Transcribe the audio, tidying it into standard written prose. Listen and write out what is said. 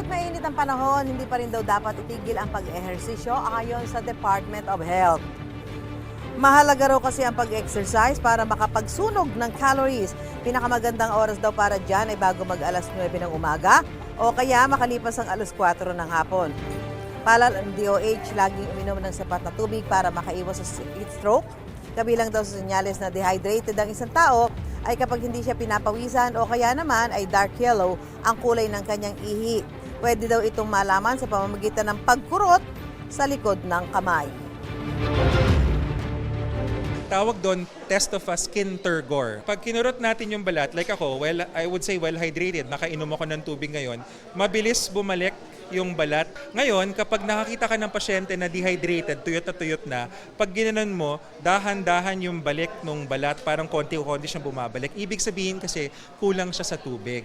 Kahit mainit ang panahon, hindi pa rin daw dapat itigil ang pag-ehersisyo ayon sa Department of Health. Mahalaga raw kasi ang pag-exercise para makapagsunog ng calories. Pinakamagandang oras daw para dyan ay bago mag-alas 9 ng umaga o kaya makalipas ang alas 4 ng hapon. Paalala ng DOH, laging uminom ng sapat na tubig para makaiwas sa heat stroke. Kabilang daw sa senyales na dehydrated ang isang tao ay kapag hindi siya pinapawisan o kaya naman ay dark yellow ang kulay ng kanyang ihi. Pwede daw itong malaman sa pamamagitan ng pagkurot sa likod ng kamay. Tawag doon, test of a skin turgor. Pag kinurot natin yung balat, like ako, I would say well hydrated, nakainom ako ng tubig ngayon, mabilis bumalik yung balat. Ngayon, kapag nakakita ka ng pasyente na dehydrated, tuyot na, pag ginanon mo, dahan-dahan yung balik ng balat, parang konti-konti siyang bumabalik. Ibig sabihin kasi kulang siya sa tubig.